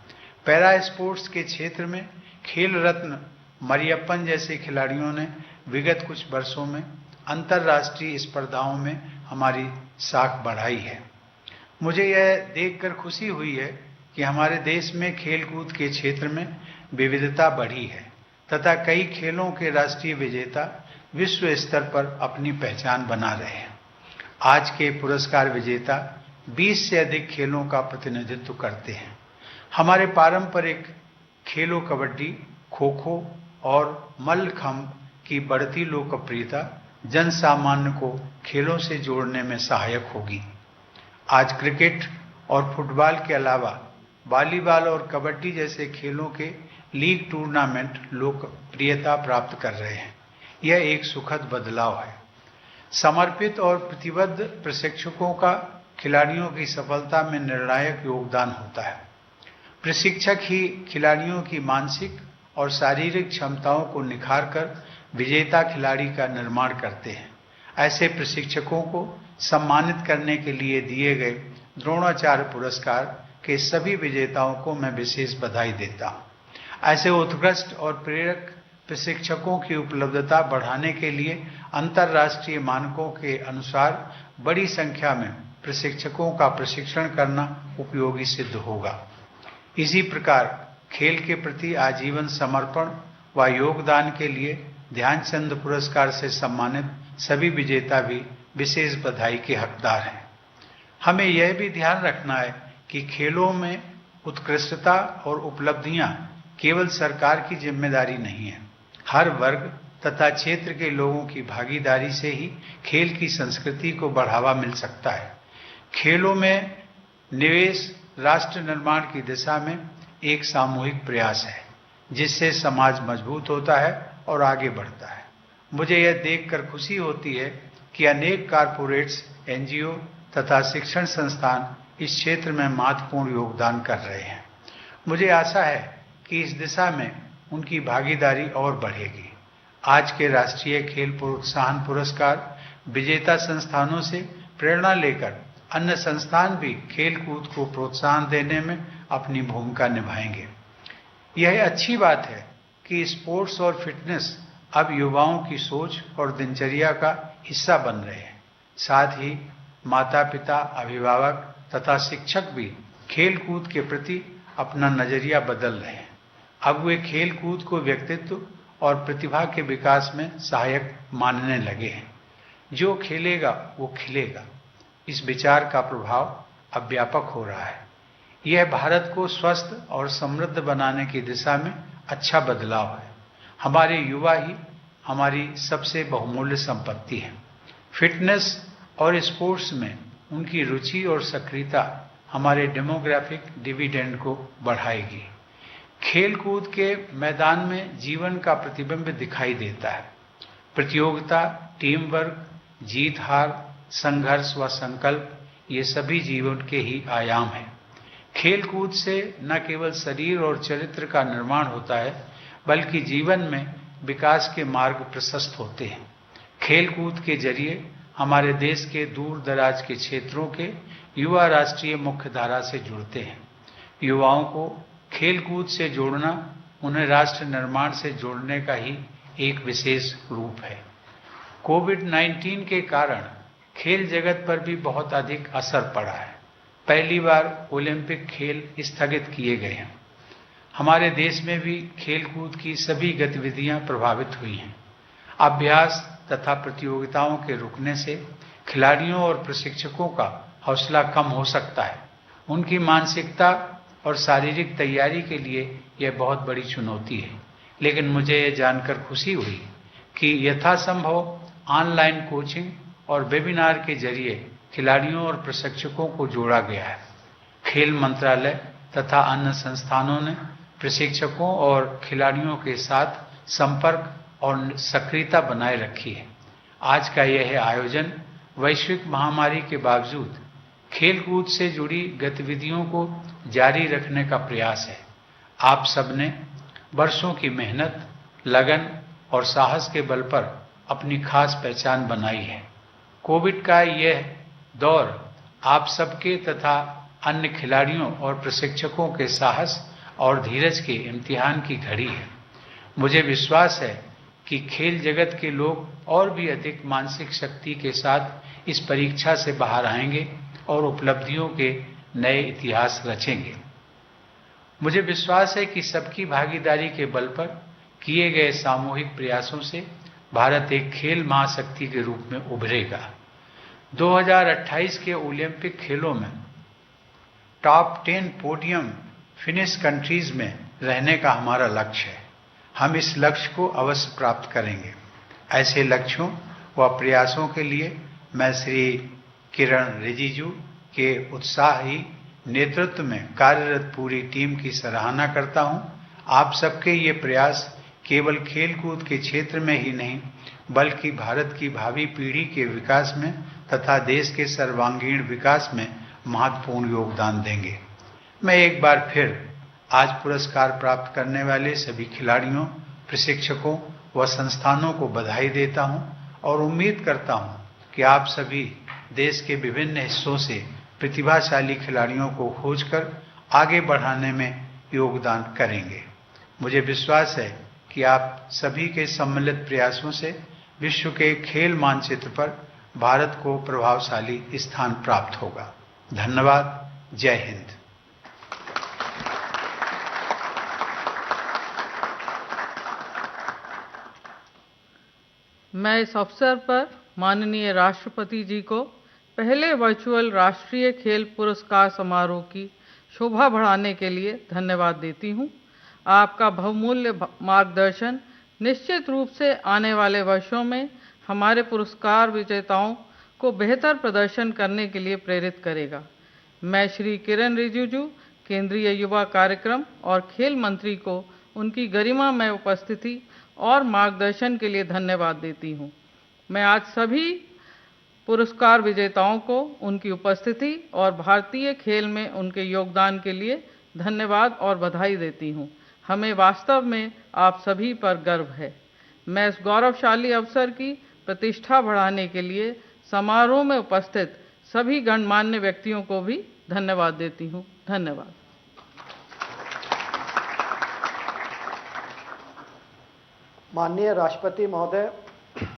पैरा स्पोर्ट्स के क्षेत्र में खेल रत्न मरियप्पन जैसे खिलाड़ियों ने विगत कुछ वर्षों में अंतर्राष्ट्रीय स्पर्धाओं में हमारी साख बढ़ाई है। मुझे यह देखकर खुशी हुई है कि हमारे देश में खेलकूद के क्षेत्र में विविधता बढ़ी है तथा कई खेलों के राष्ट्रीय विजेता विश्व स्तर पर अपनी पहचान बना रहे हैं। आज के पुरस्कार विजेता 20 से अधिक खेलों का प्रतिनिधित्व करते हैं। हमारे पारंपरिक खेलों कबड्डी, खो-खो और मल्लखंब की बढ़ती लोकप्रियता जन सामान्य को खेलों से जोड़ने में सहायक होगी। आज क्रिकेट और फुटबॉल के अलावा वॉलीबॉल और कबड्डी जैसे खेलों के लीग टूर्नामेंट लोकप्रियता प्राप्त कर रहे हैं। यह एक सुखद बदलाव है। समर्पित और प्रतिबद्ध प्रशिक्षकों का खिलाड़ियों की सफलता में निर्णायक योगदान होता है। प्रशिक्षक ही खिलाड़ियों की मानसिक और शारीरिक क्षमताओं को निखारकर विजेता खिलाड़ी का निर्माण करते हैं। ऐसे प्रशिक्षकों को सम्मानित करने के लिए दिए गए द्रोणाचार्य पुरस्कार के सभी विजेताओं को मैं विशेष बधाई देता हूं। ऐसे उत्कृष्ट और प्रेरक प्रशिक्षकों की उपलब्धता बढ़ाने के लिए अंतर्राष्ट्रीय मानकों के अनुसार बड़ी संख्या में प्रशिक्षकों का प्रशिक्षण करना उपयोगी सिद्ध होगा। इसी प्रकार खेल के प्रति आजीवन समर्पण व योगदान के लिए ध्यानचंद पुरस्कार से सम्मानित सभी विजेता भी विशेष बधाई के हकदार हैं। हमें यह भी ध्यान रखना है कि खेलों में उत्कृष्टता और उपलब्धियां केवल सरकार की जिम्मेदारी नहीं है। हर वर्ग तथा क्षेत्र के लोगों की भागीदारी से ही खेल की संस्कृति को बढ़ावा मिल सकता है। खेलों में निवेश राष्ट्र निर्माण की दिशा में एक सामूहिक प्रयास है, जिससे समाज मजबूत होता है और आगे बढ़ता है। मुझे यह देखकर खुशी होती है कि अनेक कारपोरेट्स, एनजीओ तथा शिक्षण संस्थान इस क्षेत्र में महत्वपूर्ण योगदान कर रहे हैं। मुझे आशा है कि इस दिशा में उनकी भागीदारी और बढ़ेगी। आज के राष्ट्रीय खेल प्रोत्साहन पुरस्कार विजेता संस्थानों से प्रेरणा लेकर अन्य संस्थान भी खेल कूद को प्रोत्साहन देने में अपनी भूमिका निभाएंगे। यह अच्छी बात है कि स्पोर्ट्स और फिटनेस अब युवाओं की सोच और दिनचर्या का हिस्सा बन रहे हैं। साथ ही माता पिता, अभिभावक तथा शिक्षक भी खेल कूद के प्रति अपना नजरिया बदल रहे हैं। अब वे खेल कूद को व्यक्तित्व और प्रतिभा के विकास में सहायक मानने लगे हैं। जो खेलेगा वो खिलेगा, इस विचार का प्रभाव अब व्यापक हो रहा है। यह भारत को स्वस्थ और समृद्ध बनाने की दिशा में अच्छा बदलाव है। हमारे युवा ही हमारी सबसे बहुमूल्य संपत्ति है। फिटनेस और स्पोर्ट्स में उनकी रुचि और सक्रियता हमारे डेमोग्राफिक डिविडेंड को बढ़ाएगी। खेल कूद के मैदान में जीवन का प्रतिबिंब दिखाई देता है। प्रतियोगिता, टीम वर्क, जीत हार, संघर्ष व संकल्प, ये सभी जीवन के ही आयाम हैं। खेल कूद से न केवल शरीर और चरित्र का निर्माण होता है, बल्कि जीवन में विकास के मार्ग प्रशस्त होते हैं। खेल कूद के जरिए हमारे देश के दूर दराज के क्षेत्रों के युवा राष्ट्रीय मुख्य धारा से जुड़ते हैं। युवाओं को खेल कूद से जोड़ना उन्हें राष्ट्र निर्माण से जोड़ने का ही एक विशेष रूप है। कोविड-19 के कारण खेल जगत पर भी बहुत अधिक असर पड़ा है। पहली बार ओलंपिक खेल स्थगित किए गए हैं। हमारे देश में भी खेल कूद की सभी गतिविधियां प्रभावित हुई हैं। अभ्यास तथा प्रतियोगिताओं के रुकने से खिलाड़ियों और प्रशिक्षकों का हौसला कम हो सकता है। उनकी मानसिकता और शारीरिक तैयारी के लिए यह बहुत बड़ी चुनौती है। लेकिन मुझे यह जानकर खुशी हुई कि यथासंभव ऑनलाइन कोचिंग और वेबिनार के जरिए खिलाड़ियों और प्रशिक्षकों को जोड़ा गया है। खेल मंत्रालय तथा अन्य संस्थानों ने प्रशिक्षकों और खिलाड़ियों के साथ संपर्क और सक्रियता बनाए रखी है। आज का यह आयोजन वैश्विक महामारी के बावजूद खेल कूद से जुड़ी गतिविधियों को जारी रखने का प्रयास है। आप सबने वर्षों की मेहनत, लगन और साहस के बल पर अपनी खास पहचान बनाई है। कोविड का यह दौर आप सबके तथा अन्य खिलाड़ियों और प्रशिक्षकों के साहस और धीरज के इम्तिहान की घड़ी है। मुझे विश्वास है कि खेल जगत के लोग और भी अधिक मानसिक शक्ति के साथ इस परीक्षा से बाहर आएंगे और उपलब्धियों के नए इतिहास रचेंगे। मुझे विश्वास है कि सबकी भागीदारी के बल पर किए गए सामूहिक प्रयासों से भारत एक खेल महाशक्ति के रूप में उभरेगा। 2028 के ओलंपिक खेलों में टॉप 10 पोडियम फिनिश कंट्रीज में रहने का हमारा लक्ष्य है। हम इस लक्ष्य को अवश्य प्राप्त करेंगे। ऐसे लक्ष्यों व प्रयासों के लिए मैं श्री किरण रिजिजू के उत्साही नेतृत्व में कार्यरत पूरी टीम की सराहना करता हूं। आप सबके ये प्रयास केवल खेल कूद के क्षेत्र में ही नहीं, बल्कि भारत की भावी पीढ़ी के विकास में तथा देश के सर्वांगीण विकास में महत्वपूर्ण योगदान देंगे। मैं एक बार फिर आज पुरस्कार प्राप्त करने वाले सभी खिलाड़ियों, प्रशिक्षकों व संस्थानों को बधाई देता हूं और उम्मीद करता हूं कि आप सभी देश के विभिन्न हिस्सों से प्रतिभाशाली खिलाड़ियों को खोजकर आगे बढ़ाने में योगदान करेंगे। मुझे विश्वास है कि आप सभी के सम्मिलित प्रयासों से विश्व के खेल मानचित्र पर भारत को प्रभावशाली स्थान प्राप्त होगा। धन्यवाद। जय हिंद। मैं इस अवसर पर माननीय राष्ट्रपति जी को पहले वर्चुअल राष्ट्रीय खेल पुरस्कार समारोह की शोभा बढ़ाने के लिए धन्यवाद देती हूं। आपका बहुमूल्य मार्गदर्शन निश्चित रूप से आने वाले वर्षों में हमारे पुरस्कार विजेताओं को बेहतर प्रदर्शन करने के लिए प्रेरित करेगा। मैं श्री किरेन रिजिजू, केंद्रीय युवा कार्यक्रम और खेल मंत्री को उनकी गरिमामय उपस्थिति और मार्गदर्शन के लिए धन्यवाद देती हूँ। मैं आज सभी पुरस्कार विजेताओं को उनकी उपस्थिति और भारतीय खेल में उनके योगदान के लिए धन्यवाद और बधाई देती हूँ। हमें वास्तव में आप सभी पर गर्व है। मैं इस गौरवशाली अवसर की प्रतिष्ठा बढ़ाने के लिए समारोह में उपस्थित सभी गणमान्य व्यक्तियों को भी धन्यवाद देती हूँ। धन्यवाद। माननीय राष्ट्रपति महोदय,